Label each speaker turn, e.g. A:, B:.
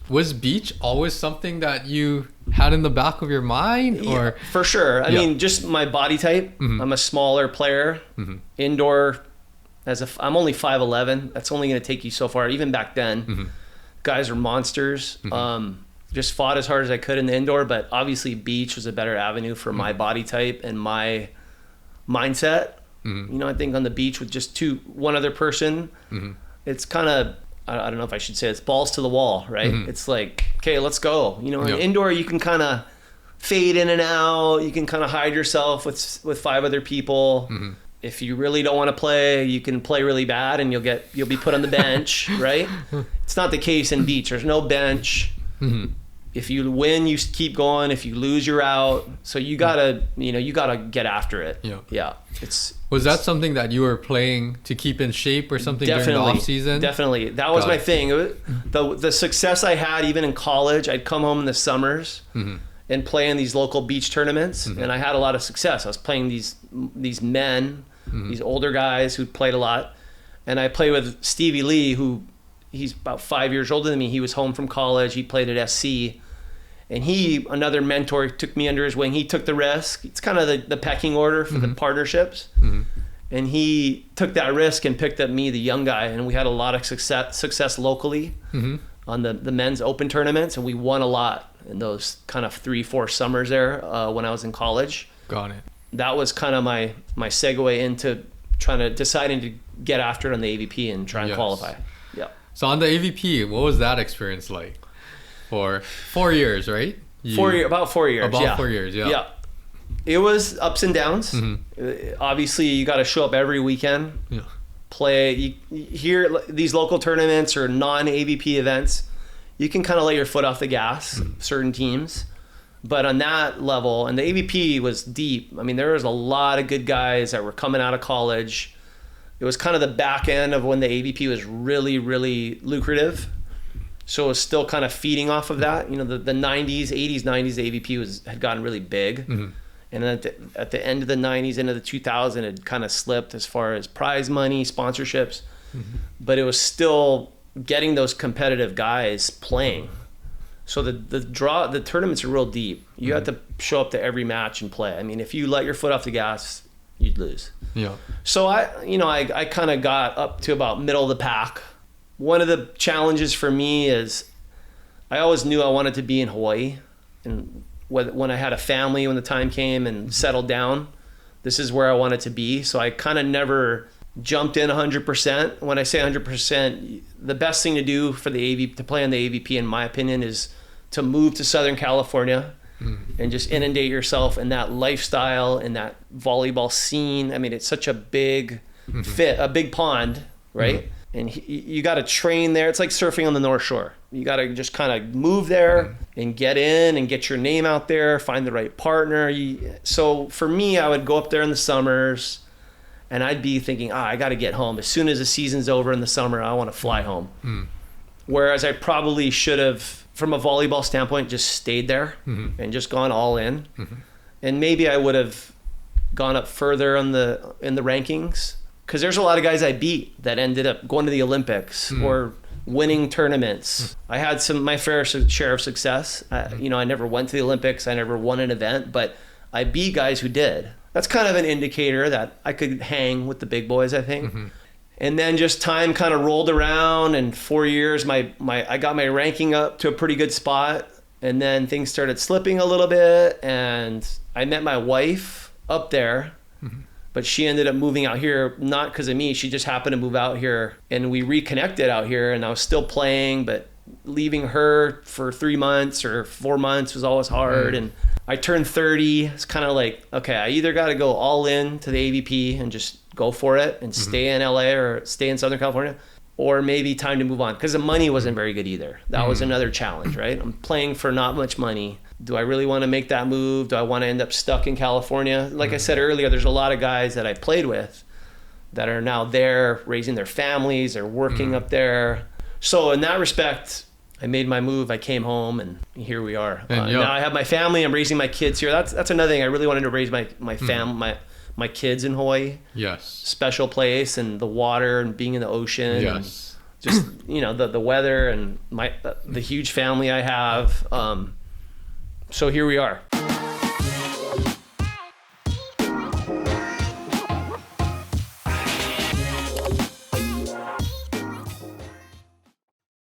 A: Was beach always something that you had in the back of your mind, or?
B: Yeah, for sure. I mean, just my body type. I'm a smaller player. Indoor, I'm only 5'11". That's only going to take you so far. Even back then, guys are monsters. Just fought as hard as I could in the indoor, but obviously beach was a better avenue for my body type and my mindset. I think on the beach with just one other person, it's kind of, I don't know if I should say it's balls to the wall, right? It's like, okay, let's go. In indoor, you can kind of fade in and out. You can kind of hide yourself with 5 other people. If you really don't want to play, you can play really bad and you'll be put on the bench, right? It's not the case in beach. There's no bench. If you win, you keep going. If you lose, you're out. So you gotta get after it. Yeah.
A: Was that something that you were playing to keep in shape or something during the off season?
B: Definitely. That was my thing. The success I had even in college, I'd come home in the summers and play in these local beach tournaments, and I had a lot of success. I was playing these men, these older guys who played a lot, and I played with Stevie Lee, who he's about 5 years older than me. He was home from college. He played at SC. And another mentor, took me under his wing. He took the risk. It's kind of the pecking order for the partnerships. And he took that risk and picked up me, the young guy. And we had a lot of success locally on the men's open tournaments. And we won a lot in those kind of 3-4 summers there when I was in college.
A: Got it.
B: That was kind of my segue into deciding to get after it on the AVP and try and qualify. Yeah.
A: So on the AVP, what was that experience like? For 4 years, right?
B: About 4 years.
A: About 4 years, yeah.
B: Yeah. It was ups and downs. Obviously, you got to show up every weekend. Yeah. Play. Here, these local tournaments or non-AVP events, you can kind of let your foot off the gas, certain teams. But on that level, and the AVP was deep. I mean, there was a lot of good guys that were coming out of college. It was kind of the back end of when the AVP was really, really lucrative. So it was still kind of feeding off of that. The 90s, 80s, 90s, the AVP had gotten really big. And then at the end of the 90s, into the 2000s, it had kind of slipped as far as prize money, sponsorships. But it was still getting those competitive guys playing. So the tournaments are real deep. You have to show up to every match and play. I mean, if you let your foot off the gas, you'd lose. Yeah. So I kind of got up to about middle of the pack. One of the challenges for me is I always knew I wanted to be in Hawaii. And when I had a family, when the time came and settled down, this is where I wanted to be. So I kind of never jumped in 100%. When I say 100%, the best thing to do for to play on the AVP, in my opinion, is to move to Southern California and just inundate yourself in that lifestyle, in that volleyball scene. I mean, it's such a big a big pond, right? And you got to train there. It's like surfing on the North Shore. You got to just kind of move there and get in and get your name out there, find the right partner. So for me, I would go up there in the summers and I'd be thinking, I got to get home. As soon as the season's over in the summer, I want to fly home. Whereas I probably should have, from a volleyball standpoint, just stayed there and just gone all in. And maybe I would have gone up further in the rankings. Because there's a lot of guys I beat that ended up going to the Olympics or winning tournaments. I had my fair share of success. I never went to the Olympics. I never won an event, but I beat guys who did. That's kind of an indicator that I could hang with the big boys, I think. And then just time kind of rolled around, and 4 years, I got my ranking up to a pretty good spot. And then things started slipping a little bit, and I met my wife up there. But she ended up moving out here, not because of me. She just happened to move out here, and we reconnected out here, and I was still playing, but leaving her for 3 months or 4 months was always hard. And I turned 30. It's kind of like, okay, I either got to go all in to the AVP and just go for it and stay in LA or stay in Southern California, or maybe time to move on, because the money wasn't very good either. That was another challenge, right? I'm playing for not much money. Do I really want to make that move? Do I want to end up stuck in California? Like I said earlier, there's a lot of guys that I played with that are now there raising their families or working up there. So in that respect, I made my move. I came home, and here we are. Now I have my family. I'm raising my kids here. That's another thing. I really wanted to raise my kids in Hawaii. Yes. Special place, and the water and being in the ocean. Yes. just the weather and the huge family I have. So here we are.